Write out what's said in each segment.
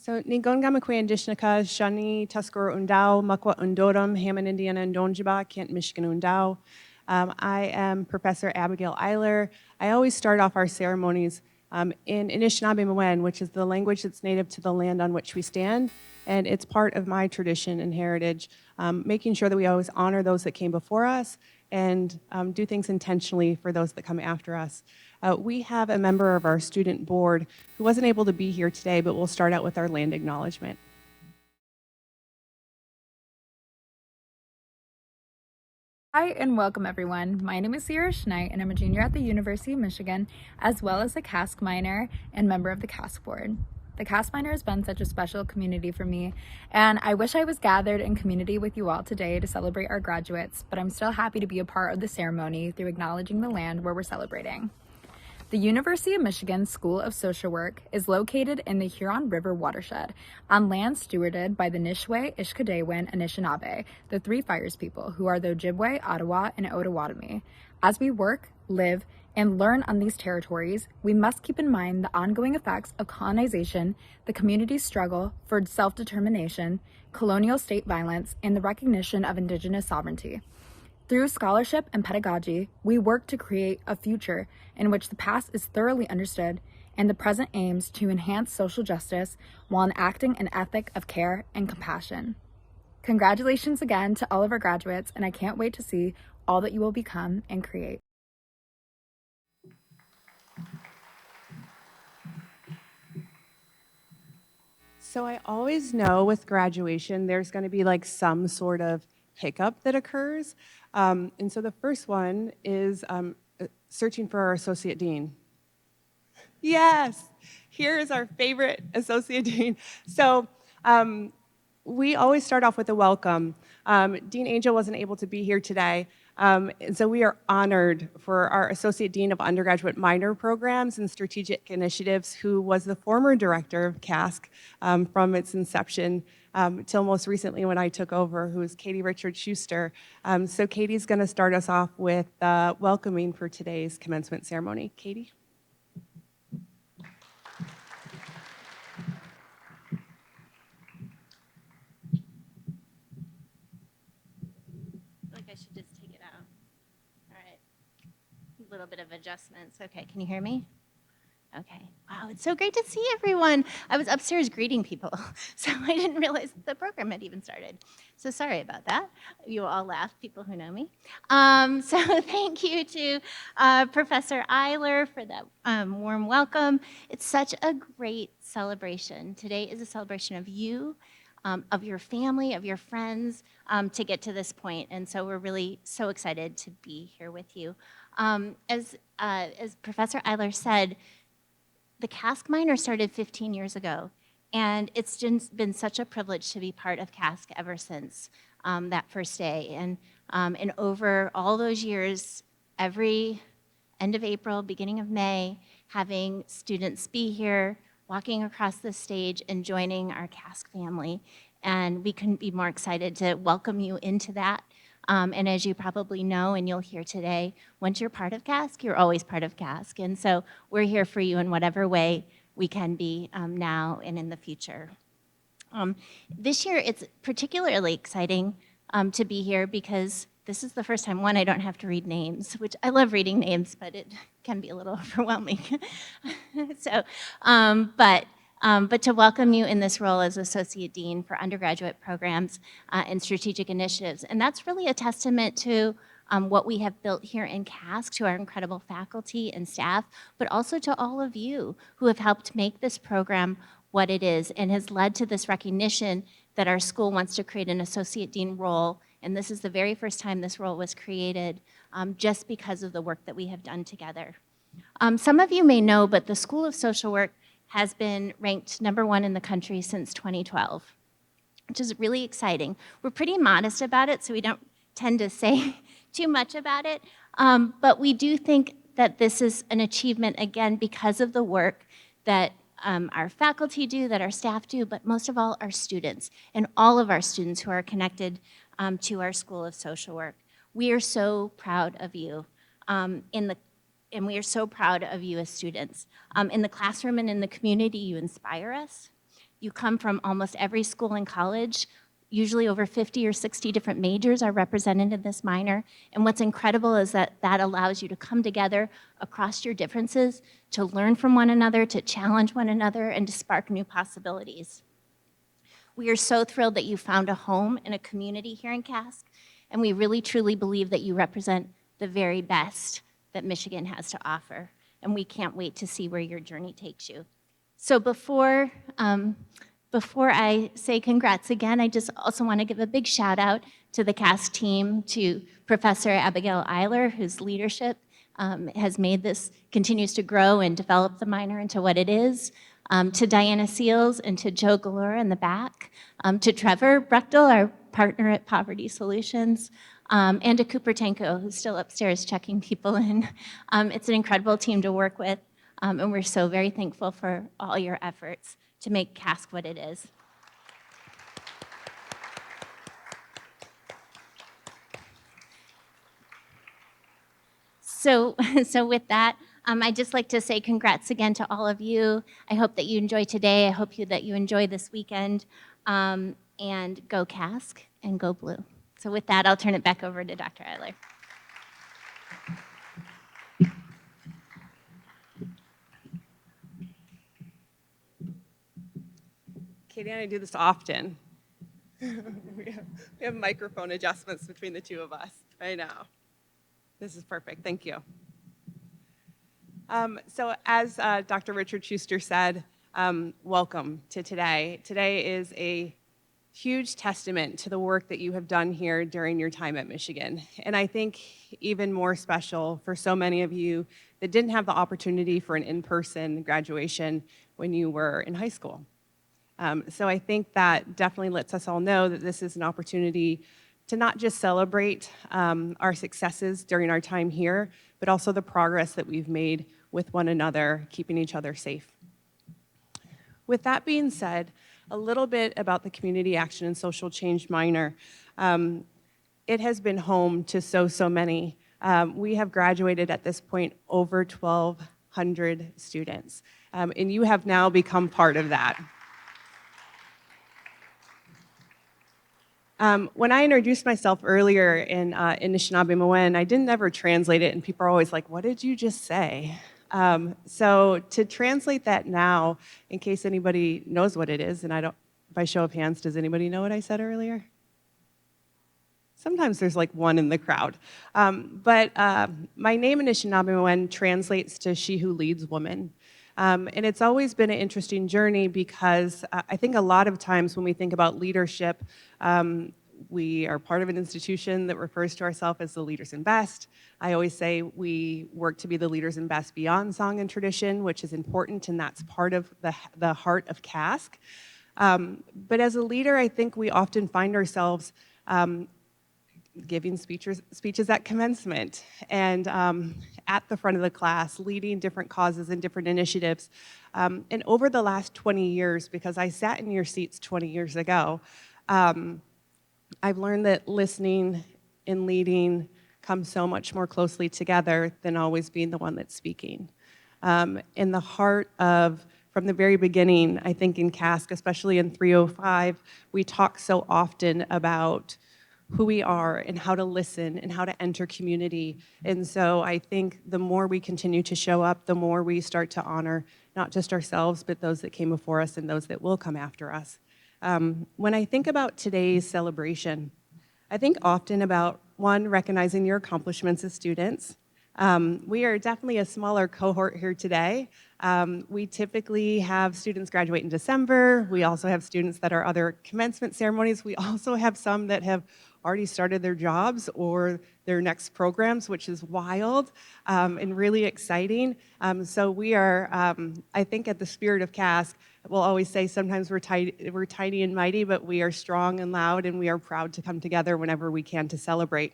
So, Ningon Gamakwe Indishnika, Shani, Tuskoro Undao, Makwa Undorum, Hammond, Indiana, and Donjiba, Kent, Michigan Undao. I am Professor Abigail Eiler. I always start off our ceremonies in Anishinaabe Mwen, which is the language that's native to the land on which we stand. And it's part of my tradition and heritage, making sure that we always honor those that came before us and do things intentionally for those that come after us. We have a member of our student board who wasn't able to be here today, but we'll start out with our land acknowledgement. Hi and welcome everyone. My name is Sierra Schneid and I'm a junior at the University of Michigan, as well as a CASC minor and member of the CASC board. The CASC minor has been such a special community for me, and I wish I was gathered in community with you all today to celebrate our graduates, but I'm still happy to be a part of the ceremony through acknowledging the land where we're celebrating. The University of Michigan School of Social Work is located in the Huron River watershed on land stewarded by the Nishwe, Ishkadewin, and Anishinaabe, the Three Fires people, who are the Ojibwe, Ottawa, and Ottawatomie. As we work, live, and learn on these territories, we must keep in mind the ongoing effects of colonization, the community's struggle for self-determination, colonial state violence, and the recognition of Indigenous sovereignty. Through scholarship and pedagogy, we work to create a future in which the past is thoroughly understood and the present aims to enhance social justice while enacting an ethic of care and compassion. Congratulations again to all of our graduates, and I can't wait to see all that you will become and create. So I always know with graduation, there's going to be like some sort of hiccup that occurs. And so the first one is searching for our associate dean. Yes, here is our favorite associate dean. So we always start off with a welcome. Dean Angel wasn't able to be here today, and so we are honored for our Associate Dean of Undergraduate Minor Programs and Strategic Initiatives, who was the former director of CASC from its inception till most recently when I took over, who is Katie Richard Schuster. So Katie's going to start us off with welcoming for today's commencement ceremony. Katie? I should just take it out. All right. A little bit of adjustments. Okay, can you hear me? Okay. Wow, it's so great to see everyone. I was upstairs greeting people, so I didn't realize the program had even started. So sorry about that. You all laughed, people who know me. So thank you to Professor Eiler for that warm welcome. It's such a great celebration. Today is a celebration of you, of your family, of your friends, to get to this point. And so we're really so excited to be here with you. As Professor Eiler said, the CASC minor started 15 years ago, and it's just been such a privilege to be part of CASC ever since that first day. And over all those years, every end of April, beginning of May, having students be here, walking across the stage and joining our CASC family. And we couldn't be more excited to welcome you into that. And as you probably know, and you'll hear today, once you're part of CASC, you're always part of CASC. And so we're here for you in whatever way we can be now and in the future. This year, it's particularly exciting to be here because this is the first time, one, I don't have to read names, which I love reading names, but it can be a little overwhelming. So, but to welcome you in this role as Associate Dean for Undergraduate Programs and Strategic Initiatives. And that's really a testament to what we have built here in CASC, to our incredible faculty and staff, but also to all of you who have helped make this program what it is and has led to this recognition that our school wants to create an Associate Dean role. And this is the very first time this role was created just because of the work that we have done together. Some of you may know, but the School of Social Work has been ranked #1 in the country since 2012, which is really exciting. We're pretty modest about it, so we don't tend to say too much about it, but we do think that this is an achievement, again, because of the work that our faculty do, that our staff do, but most of all, our students, and all of our students who are connected to our School of Social Work. We are so proud of you and we are so proud of you as students. In the classroom and in the community, you inspire us. You come from almost every school and college. Usually over 50 or 60 different majors are represented in this minor. And what's incredible is that that allows you to come together across your differences, to learn from one another, to challenge one another, and to spark new possibilities. We are so thrilled that you found a home and a community here in CASC, and we really truly believe that you represent the very best that Michigan has to offer, and we can't wait to see where your journey takes you. So before I say congrats again, I just also want to give a big shout out to the CASC team, to Professor Abigail Eiler, whose leadership has made this, continues to grow and develop the minor into what it is, to Diana Seals and to Joe Galore in the back, to Trevor Brechtel, our partner at Poverty Solutions, and to Cooper Tanko, who's still upstairs checking people in. It's an incredible team to work with, and we're so very thankful for all your efforts to make CASC what it is. So with that, I'd just like to say congrats again to all of you. I hope that you enjoy today. I hope that you enjoy this weekend. And go CASC and go Blue. So with that, I'll turn it back over to Dr. Eiler. Katie and I do this often. we have microphone adjustments between the two of us. I know. This is perfect. Thank you. So as Dr. Richard Schuster said, welcome to today. Today is a huge testament to the work that you have done here during your time at Michigan. And I think even more special for so many of you that didn't have the opportunity for an in-person graduation when you were in high school. So I think that definitely lets us all know that this is an opportunity to not just celebrate our successes during our time here, but also the progress that we've made with one another, keeping each other safe. With that being said, a little bit about the Community Action and Social Change minor. It has been home to so many. We have graduated at this point over 1,200 students, and you have now become part of that. When I introduced myself earlier in Anishinaabe-Mowen, I didn't ever translate it, and people are always like, what did you just say? So to translate that now, in case anybody knows what it is, and by show of hands, does anybody know what I said earlier? Sometimes there's like one in the crowd. But my name in Anishinaabe-Mowen translates to she who leads woman. And it's always been an interesting journey because I think a lot of times when we think about leadership, we are part of an institution that refers to ourselves as the leaders in best. I always say we work to be the leaders in best beyond song and tradition, which is important, and that's part of the heart of CASC. But as a leader, I think we often find ourselves giving speeches at commencement and at the front of the class, leading different causes and different initiatives. And over the last 20 years, because I sat in your seats 20 years ago, I've learned that listening and leading come so much more closely together than always being the one that's speaking. In the heart of, from the very beginning, I think in CASC, especially in 305, we talk so often about who we are and how to listen and how to enter community. And so I think the more we continue to show up, the more we start to honor not just ourselves, but those that came before us and those that will come after us. When I think about today's celebration, I think often about, one, recognizing your accomplishments as students. We are definitely a smaller cohort here today. We typically have students graduate in December. We also have students that are other commencement ceremonies. We also have some that have already started their jobs or their next programs, which is wild and really exciting. So we are, I think at the spirit of CASC, we'll always say sometimes we're tiny and mighty, but we are strong and loud, and we are proud to come together whenever we can to celebrate.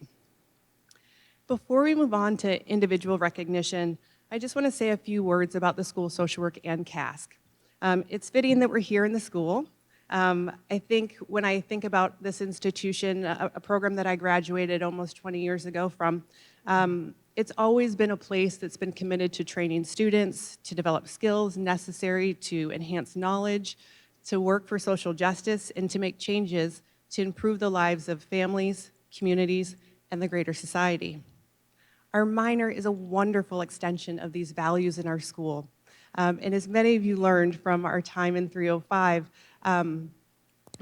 Before we move on to individual recognition, I just want to say a few words about the School of Social Work and CASC. It's fitting that we're here in the school. I think when I think about this institution, a program that I graduated almost 20 years ago from, it's always been a place that's been committed to training students, to develop skills necessary to enhance knowledge, to work for social justice, and to make changes to improve the lives of families, communities, and the greater society. Our minor is a wonderful extension of these values in our school. And as many of you learned from our time in 305,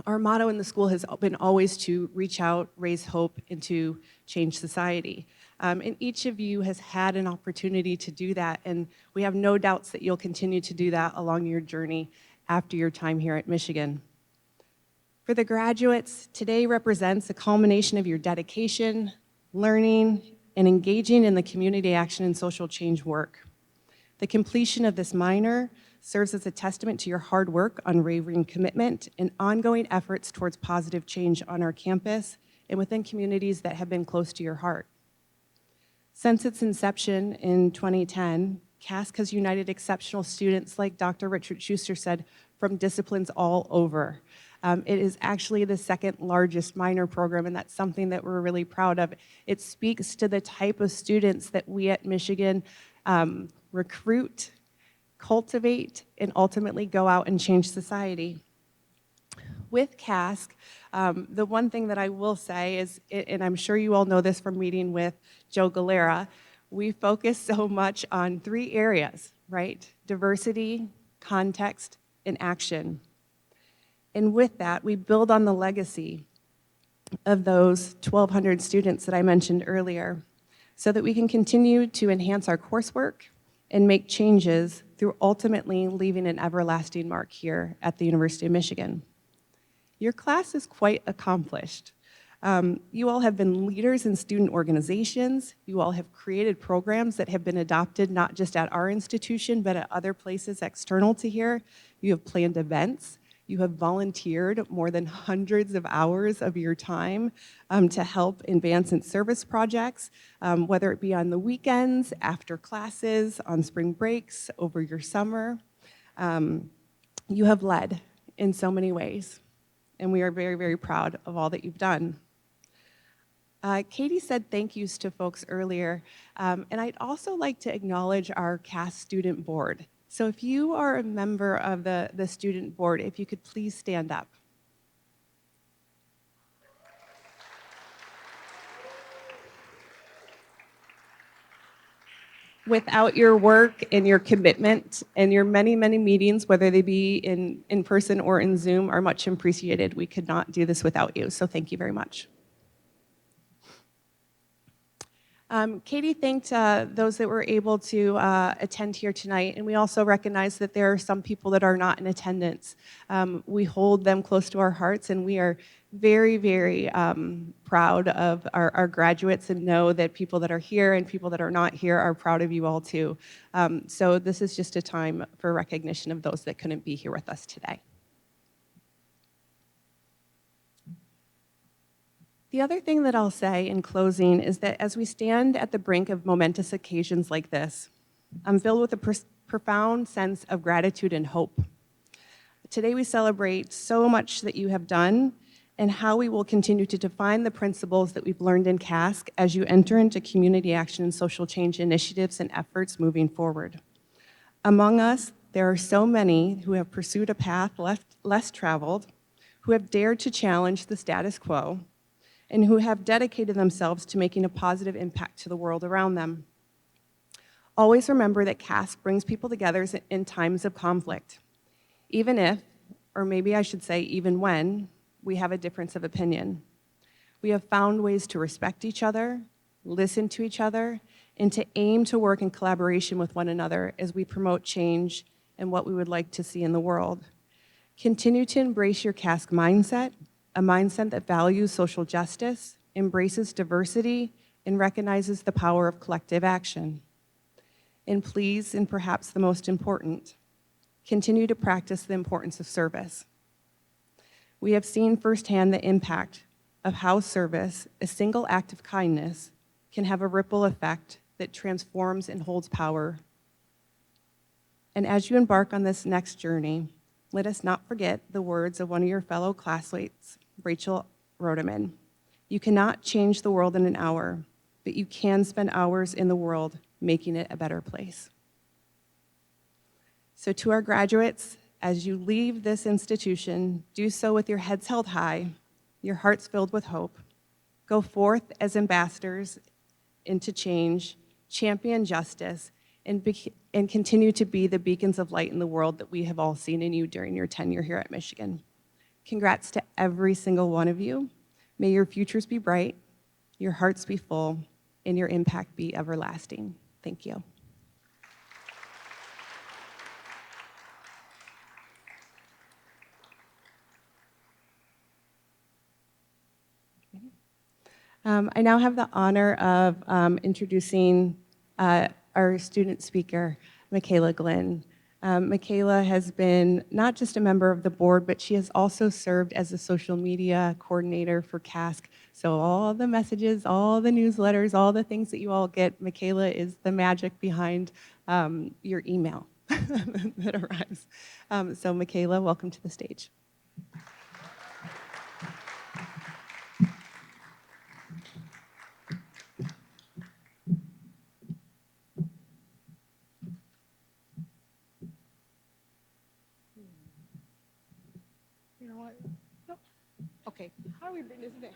our motto in the school has been always to reach out, raise hope, and to change society. And each of you has had an opportunity to do that, and we have no doubts that you'll continue to do that along your journey after your time here at Michigan. For the graduates, today represents a culmination of your dedication, learning, and engaging in the community action and social change work. The completion of this minor serves as a testament to your hard work, unwavering commitment, and ongoing efforts towards positive change on our campus and within communities that have been close to your heart. Since its inception in 2010, CASC has united exceptional students, like Dr. Richard Schuster said, from disciplines all over. It is actually the second largest minor program, and that's something that we're really proud of. It speaks to the type of students that we at Michigan recruit, cultivate, and ultimately go out and change society. With CASC, the one thing that I will say is, and I'm sure you all know this from meeting with Joe Galera, we focus so much on 3 areas, right? Diversity, context, and action. And with that, we build on the legacy of those 1,200 students that I mentioned earlier, so that we can continue to enhance our coursework and make changes through ultimately leaving an everlasting mark here at the University of Michigan. Your class is quite accomplished. You all have been leaders in student organizations. You all have created programs that have been adopted not just at our institution, but at other places external to here. You have planned events. You have volunteered more than hundreds of hours of your time to help advance in service projects, whether it be on the weekends, after classes, on spring breaks, over your summer. You have led in so many ways, and we are very, very proud of all that you've done. Katie said thank yous to folks earlier, and I'd also like to acknowledge our CASC student board. So if you are a member of the student board, if you could please stand up. Without your work and your commitment and your many, many meetings, whether they be in person or in Zoom, are much appreciated. We could not do this without you, so thank you very much. Katie thanked those that were able to attend here tonight, and we also recognize that there are some people that are not in attendance. We hold them close to our hearts, and we are very, very proud of our graduates, and know that people that are here and people that are not here are proud of you all too. So this is just a time for recognition of those that couldn't be here with us today. The other thing that I'll say in closing is that as we stand at the brink of momentous occasions like this, I'm filled with a profound sense of gratitude and hope. Today we celebrate so much that you have done and how we will continue to define the principles that we've learned in CASC as you enter into community action and social change initiatives and efforts moving forward. Among us, there are so many who have pursued a path less traveled, who have dared to challenge the status quo, and who have dedicated themselves to making a positive impact to the world around them. Always remember that CASC brings people together in times of conflict, even if, or maybe I should say even when, we have a difference of opinion. We have found ways to respect each other, listen to each other, and to aim to work in collaboration with one another as we promote change and what we would like to see in the world. Continue to embrace your CASC mindset, a mindset that values social justice, embraces diversity, and recognizes the power of collective action. And please, and perhaps the most important, continue to practice the importance of service. We have seen firsthand the impact of how service, a single act of kindness, can have a ripple effect that transforms and holds power. And as you embark on this next journey, let us not forget the words of one of your fellow classmates, Rachel Rodeman. You cannot change the world in an hour, but you can spend hours in the world making it a better place. So to our graduates, As you leave this institution, do so with your heads held high, your hearts filled with hope. Go forth as ambassadors into change, champion justice, and continue to be the beacons of light in the world that we have all seen in you during your tenure here at Michigan. Congrats to every single one of you. May your futures be bright, your hearts be full, and your impact be everlasting. Thank you. I now have the honor of introducing our student speaker, Michaela Glenn. Michaela has been not just a member of the board, but she has also served as a social media coordinator for CASC. So all the messages, all the newsletters, all the things that you all get, Michaela is the magic behind your email that arrives. So Michaela, welcome to the stage. You know what? No. Okay, how do we bring this down?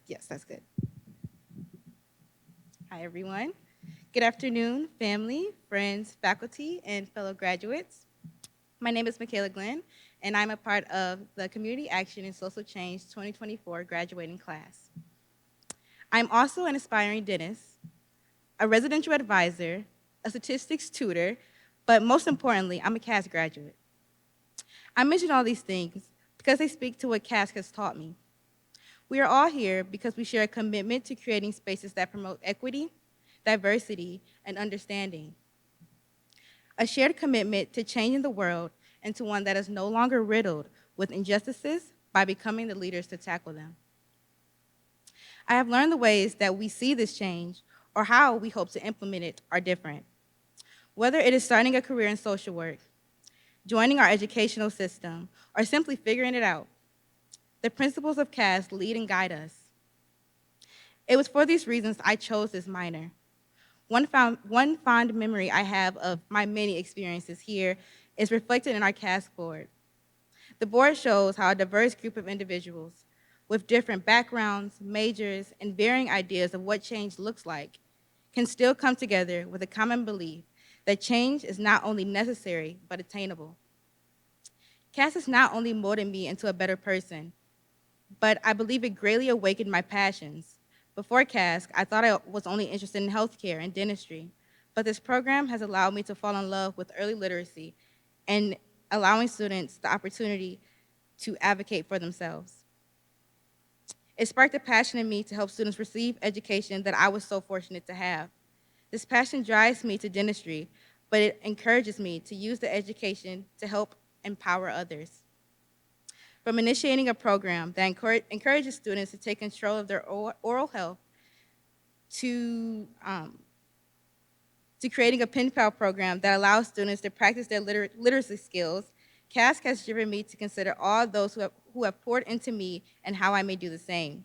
Yes, that's good. Hi, everyone. Good afternoon, family, friends, faculty, and fellow graduates. My name is Michaela Glenn, and I'm a part of the Community Action and Social Change 2024 graduating class. I'm also an aspiring dentist, a residential advisor, a statistics tutor, but most importantly, I'm a CASC graduate. I mention all these things because they speak to what CASC has taught me. We are all here because we share a commitment to creating spaces that promote equity, diversity, and understanding. A shared commitment to changing the world into one that is no longer riddled with injustices by becoming the leaders to tackle them. I have learned the ways that we see this change or how we hope to implement it are different. Whether it is starting a career in social work, joining our educational system, or simply figuring it out, the principles of CASC lead and guide us. It was for these reasons I chose this minor. One fond memory I have of my many experiences here is reflected in our CASC board. The board shows how a diverse group of individuals with different backgrounds, majors, and varying ideas of what change looks like can still come together with a common belief that change is not only necessary, but attainable. CASC has not only molded me into a better person, but I believe it greatly awakened my passions. Before CASC, I thought I was only interested in healthcare and dentistry, but this program has allowed me to fall in love with early literacy and allowing students the opportunity to advocate for themselves. It sparked a passion in me to help students receive education that I was so fortunate to have. This passion drives me to dentistry, but it encourages me to use the education to help empower others. From initiating a program that encourages students to take control of their oral health to creating a pen pal program that allows students to practice their literacy skills, CASC has driven me to consider all those who have poured into me and how I may do the same.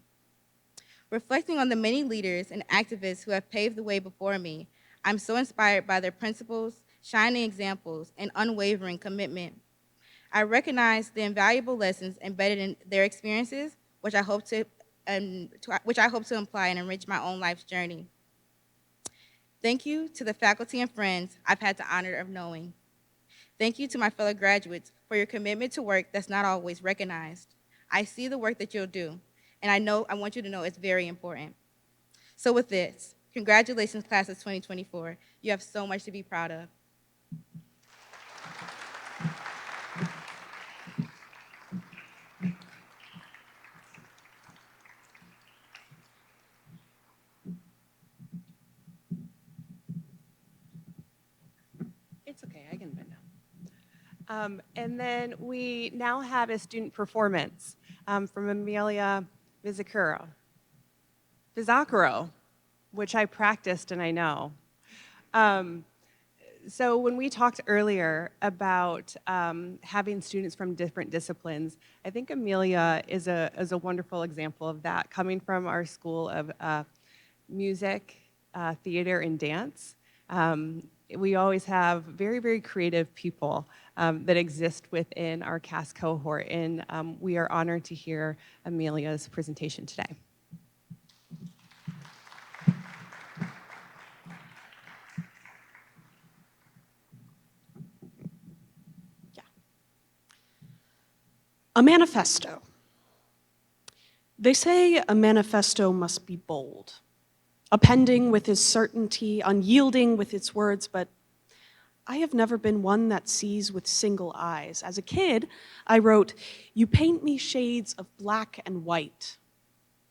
Reflecting on the many leaders and activists who have paved the way before me, I'm so inspired by their principles, shining examples, and unwavering commitment. I recognize the invaluable lessons embedded in their experiences, which I hope to apply and enrich my own life's journey. Thank you to the faculty and friends I've had the honor of knowing. Thank you to my fellow graduates for your commitment to work that's not always recognized. I see the work that you'll do, and I want you to know it's very important. So with this, congratulations, class of 2024. You have so much to be proud of. It's okay, I can bend down. And then we now have a student performance from Amelia Vizzacuro, which I practiced and I know. So when we talked earlier about having students from different disciplines, I think Amelia is a wonderful example of that, coming from our school of music, theater, and dance. We always have very, very creative people that exist within our CASC cohort, and we are honored to hear Amelia's presentation today. A manifesto. They say a manifesto must be bold, appending with its certainty, unyielding with its words, but I have never been one that sees with single eyes. As a kid, I wrote, "You paint me shades of black and white.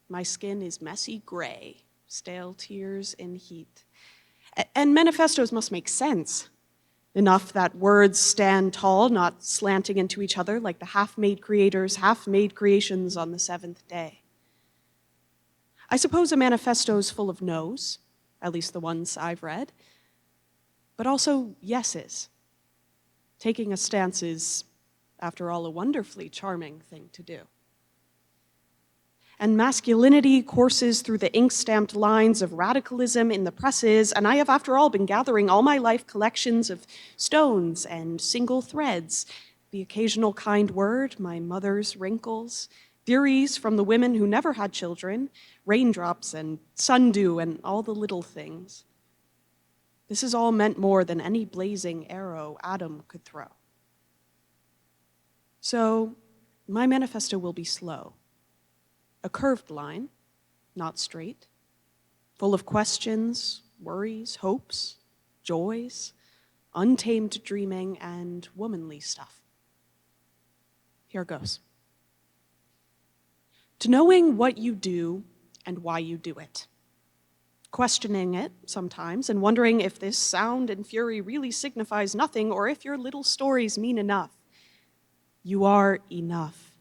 My skin is messy gray, stale tears in heat." And manifestos must make sense. Enough that words stand tall, not slanting into each other like the half-made creators, half-made creations on the seventh day. I suppose a manifesto is full of no's, at least the ones I've read, but also yeses. Taking a stance is, after all, a wonderfully charming thing to do. And masculinity courses through the ink-stamped lines of radicalism in the presses, and I have, after all, been gathering all my life collections of stones and single threads, the occasional kind word, my mother's wrinkles, theories from the women who never had children, raindrops and sundew and all the little things. This has all meant more than any blazing arrow Adam could throw. So, my manifesto will be slow. A curved line, not straight, full of questions, worries, hopes, joys, untamed dreaming, and womanly stuff. Here goes. To knowing what you do and why you do it. Questioning it sometimes and wondering if this sound and fury really signifies nothing or if your little stories mean enough. You are enough.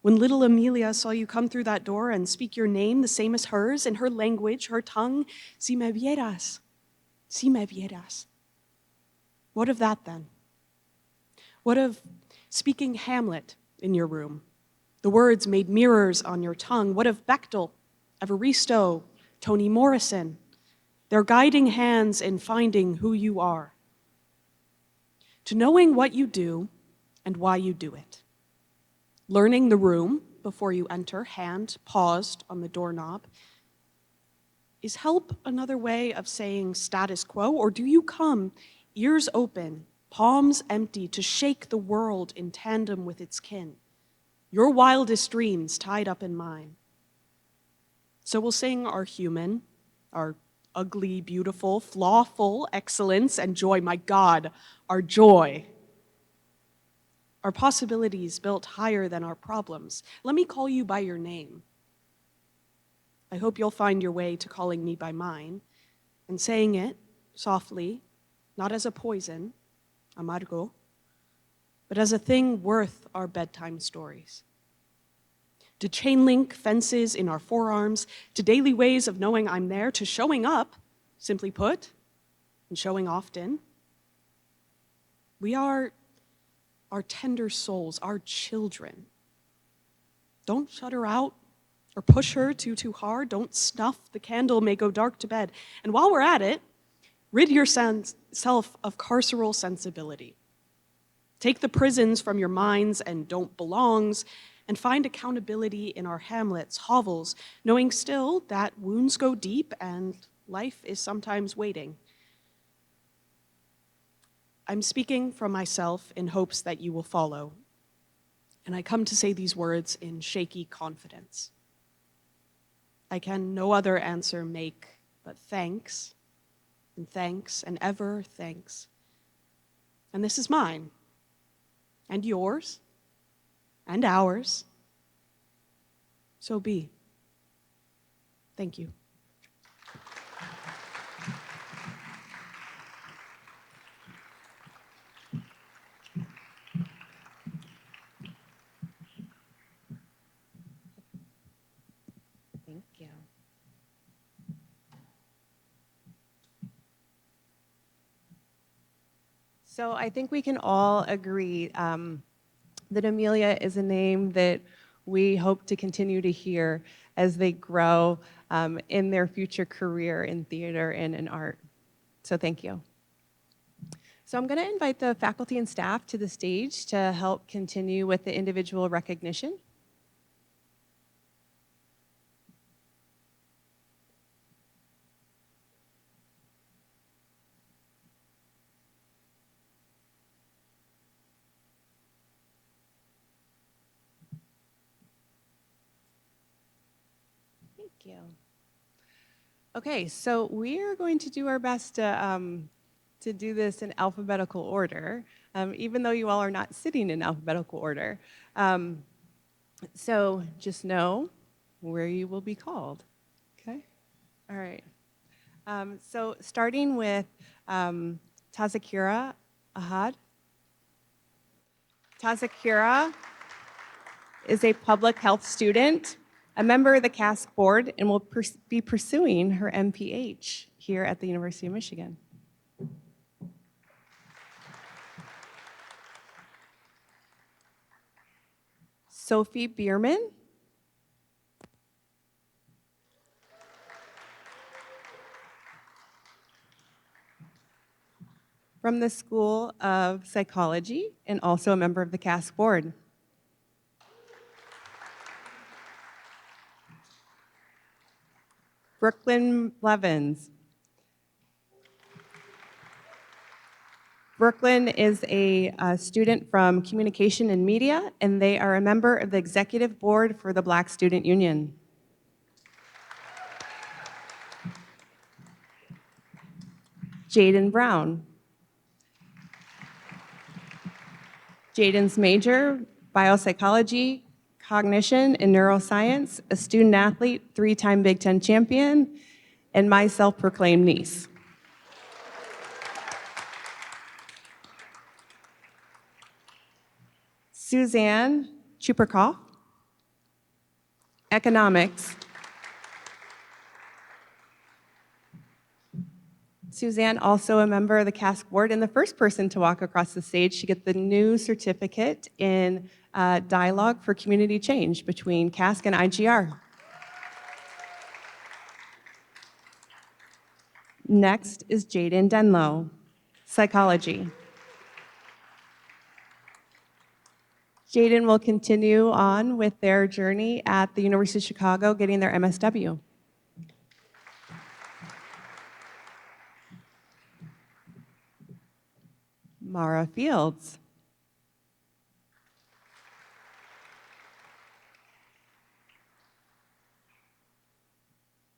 When little Amelia saw you come through that door and speak your name the same as hers, in her language, her tongue, si me vieras, si me vieras. What of that then? What of speaking Hamlet in your room? The words made mirrors on your tongue. What of Bechtel, Evaristo, Toni Morrison? Their guiding hands in finding who you are. To knowing what you do and why you do it. Learning the room before you enter, hand paused on the doorknob. Is help another way of saying status quo, or do you come, ears open, palms empty, to shake the world in tandem with its kin? Your wildest dreams tied up in mine. So we'll sing our human, our ugly, beautiful, flawful excellence and joy. My God, our joy. Our possibilities built higher than our problems. Let me call you by your name. I hope you'll find your way to calling me by mine and saying it softly, not as a poison, amargo, but as a thing worth our bedtime stories. To chain link fences in our forearms, to daily ways of knowing I'm there, to showing up, simply put, and showing often. We are our tender souls, our children. Don't shut her out or push her too hard. Don't snuff the candle, may go dark to bed. And while we're at it, rid yourself of carceral sensibility. Take the prisons from your minds and don't belongs, and find accountability in our hamlets, hovels, knowing still that wounds go deep and life is sometimes waiting. I'm speaking from myself in hopes that you will follow, and I come to say these words in shaky confidence. I can no other answer make but thanks, and ever thanks. And this is mine, and yours, and ours. So be. Thank you. Thank you. So I think we can all agree that Amelia is a name that we hope to continue to hear as they grow in their future career in theater and in art. So thank you. So I'm going to invite the faculty and staff to the stage to help continue with the individual recognition. Thank you. Okay, so we're going to do our best to do this in alphabetical order, even though you all are not sitting in alphabetical order. So just know where you will be called. Okay? All right. So starting with Tazakira Ahad. Tazakira is a public health student, a member of the CASC board, and will be pursuing her MPH here at the University of Michigan. Sophie Bierman. From the School of Psychology and also a member of the CASC board. Brooklyn Blevins. Brooklyn is a student from Communication and Media, and they are a member of the Executive Board for the Black Student Union. Jaden Brown. Jaden's major, biopsychology, cognition, and neuroscience, a student athlete, 3-time Big Ten champion, and my self-proclaimed niece. Suzanne Chuperkoff, economics. Suzanne, also a member of the CASC board and the first person to walk across the stage to get the new certificate in dialogue for community change between CASC and IGR. Next is Jaden Denlow, psychology. Jaden will continue on with their journey at the University of Chicago, getting their MSW. Mara Fields.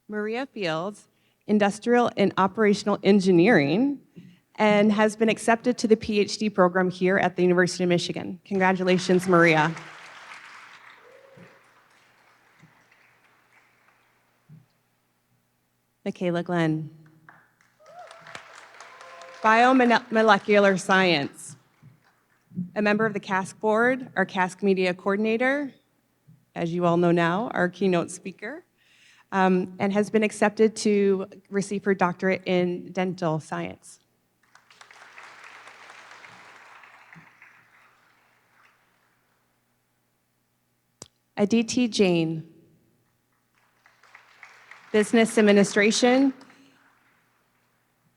Maria Fields, industrial and operational engineering, and has been accepted to the PhD program here at the University of Michigan. Congratulations, Maria. Michaela Glenn. Biomolecular science. A member of the CASC board, our CASC media coordinator, as you all know now, our keynote speaker, and has been accepted to receive her doctorate in dental science. Aditi Jain. Business administration.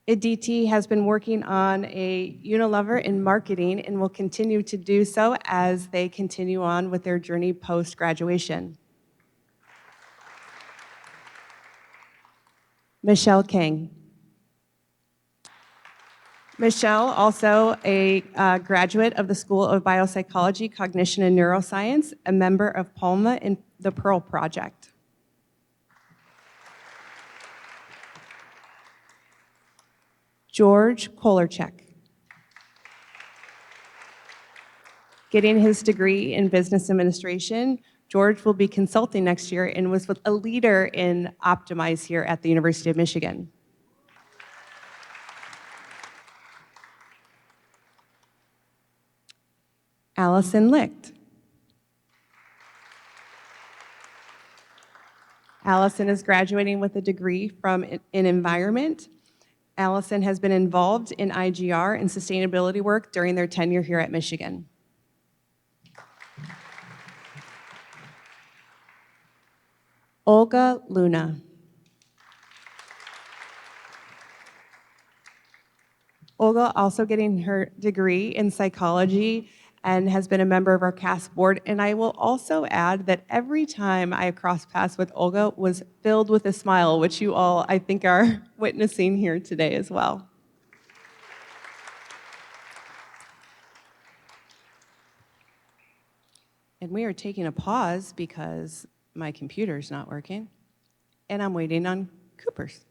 Aditi has been working on a Unilever in marketing and will continue to do so as they continue on with their journey post-graduation. Michelle King. Michelle, also a graduate of the School of Biopsychology, Cognition, and Neuroscience, a member of PALMA and the Pearl Project. George Kolarchek. Getting his degree in business administration, George will be consulting next year and was a leader in Optimize here at the University of Michigan. Allison Licht. Allison is graduating with a degree in environment Allison has been involved in IGR and sustainability work during their tenure here at Michigan. Olga Luna. Olga also getting her degree in psychology and has been a member of our CASC board. And I will also add that every time I cross paths with Olga was filled with a smile, which you all, I think, are witnessing here today as well. And we are taking a pause because my computer's not working, and I'm waiting on Cooper's.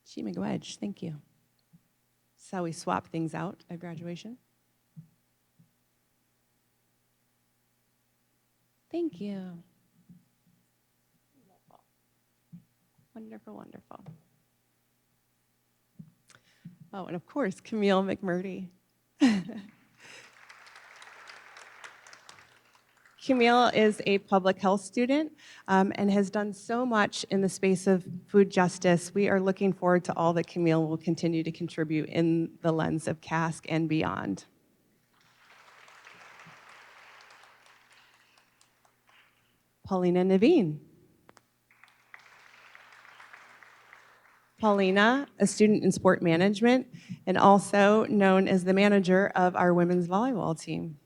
She McWedge, thank you. This is how we swap things out at graduation. Thank you. Wonderful, wonderful. Oh, and of course, Camille McMurdy. Camille is a public health student and has done so much in the space of food justice. We are looking forward to all that Camille will continue to contribute in the lens of CASC and beyond. Paulina Naveen. Paulina, a student in sport management and also known as the manager of our women's volleyball team.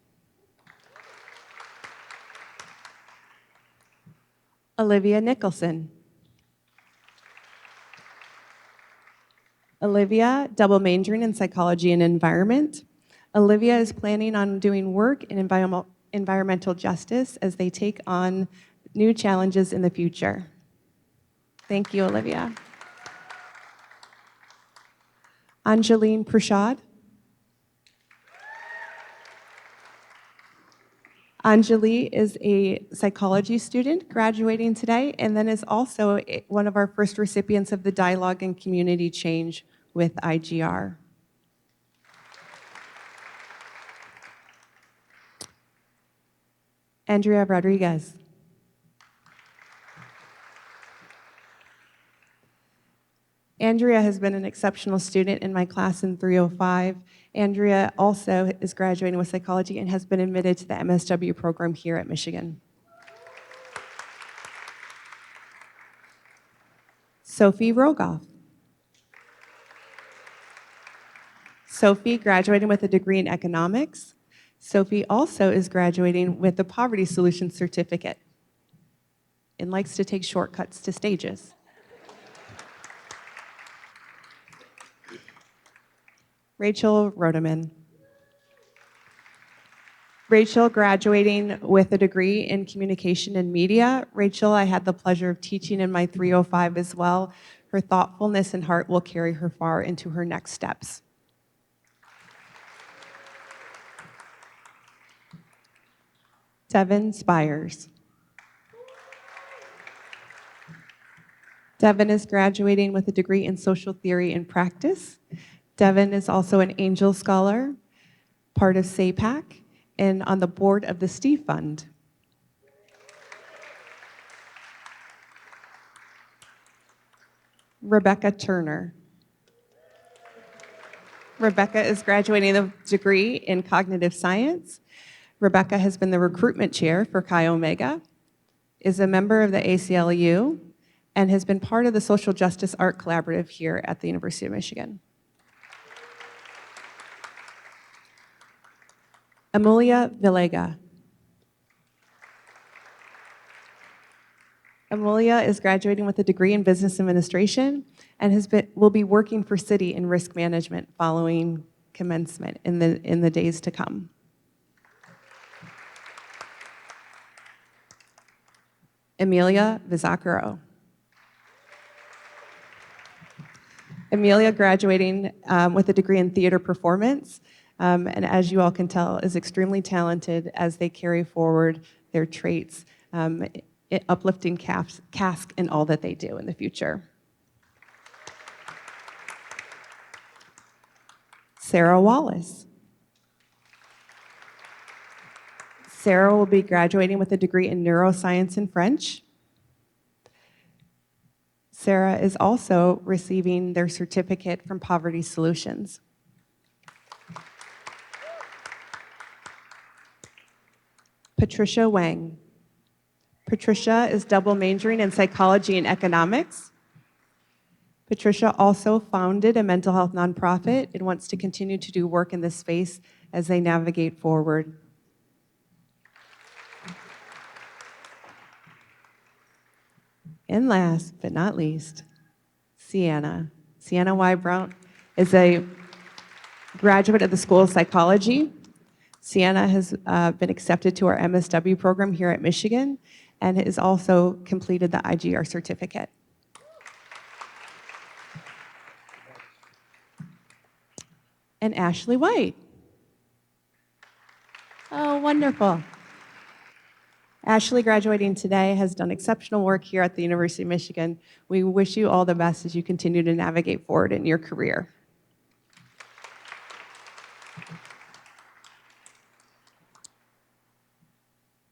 Olivia Nicholson. Olivia, double majoring in psychology and environment. Olivia is planning on doing work in environmental justice as they take on new challenges in the future. Thank you, Olivia. Angeline Prashad. Anjali is a psychology student graduating today and then is also one of our first recipients of the Dialogue and Community Change with IGR. Andrea Rodriguez. Andrea has been an exceptional student in my class in 305. Andrea also is graduating with psychology and has been admitted to the MSW program here at Michigan. Sophie Rogoff. Sophie graduating with a degree in economics. Sophie also is graduating with the Poverty Solution Certificate and likes to take shortcuts to stages. Rachel Rodeman. Rachel graduating with a degree in communication and media. Rachel, I had the pleasure of teaching in my 305 as well. Her thoughtfulness and heart will carry her far into her next steps. Devin Spires. Devin is graduating with a degree in social theory and practice. Devin is also an Angel Scholar, part of SAPAC, and on the board of the Steve Fund. Rebecca Turner. Rebecca is graduating with a degree in cognitive science. Rebecca has been the recruitment chair for Chi Omega, is a member of the ACLU, and has been part of the Social Justice Art Collaborative here at the University of Michigan. Amelia Villega. Amelia is graduating with a degree in business administration and will be working for Citi in risk management following commencement in the days to come. Amelia Vizacaro. Amelia graduating with a degree in theater performance, and as you all can tell, is extremely talented as they carry forward their traits, uplifting CASC in all that they do in the future. Sarah Wallace. Sarah will be graduating with a degree in neuroscience and French. Sarah is also receiving their certificate from Poverty Solutions. Patricia Wang. Patricia is double majoring in psychology and economics. Patricia also founded a mental health nonprofit and wants to continue to do work in this space as they navigate forward. And last but not least, Sienna. Sienna Y. Brown is a graduate of the School of Psychology. Sienna has been accepted to our MSW program here at Michigan and has also completed the IGR certificate. And Ashley White. Oh, wonderful. Ashley, graduating today, has done exceptional work here at the University of Michigan. We wish you all the best as you continue to navigate forward in your career.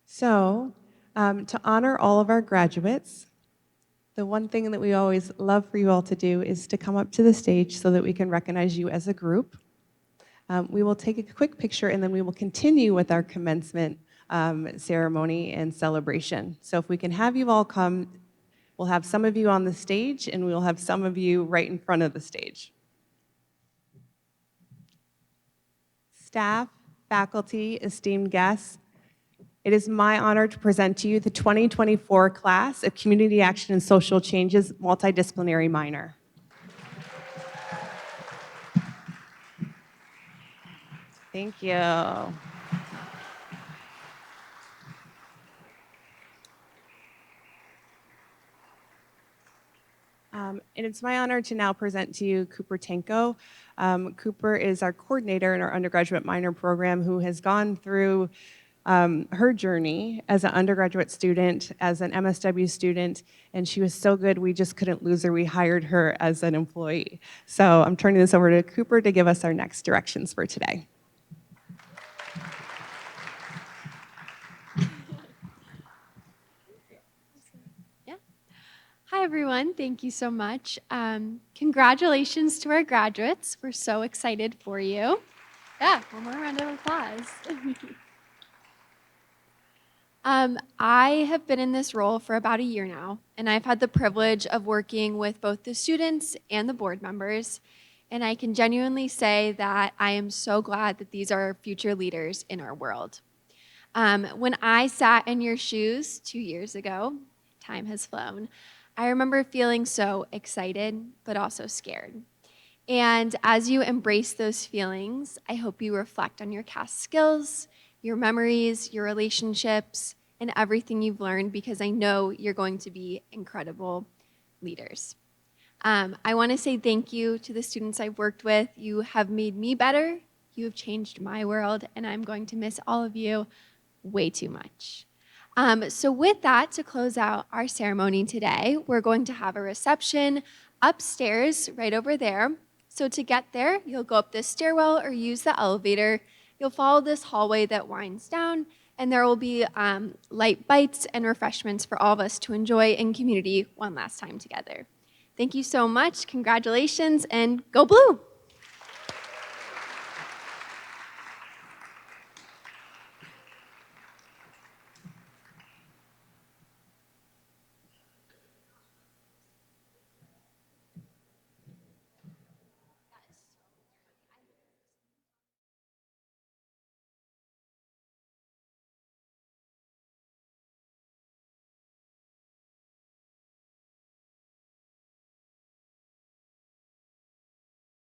So, to honor all of our graduates, the one thing that we always love for you all to do is to come up to the stage so that we can recognize you as a group. We will take a quick picture and then we will continue with our commencement ceremony and celebration. So if we can have you all come, we'll have some of you on the stage and we'll have some of you right in front of the stage. Staff, faculty, esteemed guests, it is my honor to present to you the 2024 class of Community Action and Social Changes Multidisciplinary Minor. Thank you. And it's my honor to now present to you Cooper Tanko. Cooper is our coordinator in our undergraduate minor program who has gone through her journey as an undergraduate student, as an MSW student, and she was so good we just couldn't lose her. We hired her as an employee. So I'm turning this over to Cooper to give us our next directions for today. Hi, everyone. Thank you so much. Congratulations to our graduates. We're so excited for you. Yeah, one more round of applause. I have been in this role for about a year now, and I've had the privilege of working with both the students and the board members, and I can genuinely say that I am so glad that these are our future leaders in our world. When I sat in your shoes 2 years ago, time has flown, I remember feeling so excited, but also scared. And as you embrace those feelings, I hope you reflect on your CASC skills, your memories, your relationships, and everything you've learned, because I know you're going to be incredible leaders. I want to say thank you to the students I've worked with. You have made me better, you have changed my world, and I'm going to miss all of you way too much. So with that, to close out our ceremony today, we're going to have a reception upstairs right over there. So to get there, you'll go up this stairwell or use the elevator. You'll follow this hallway that winds down, and there will be light bites and refreshments for all of us to enjoy in community one last time together. Thank you so much. Congratulations, and go Blue!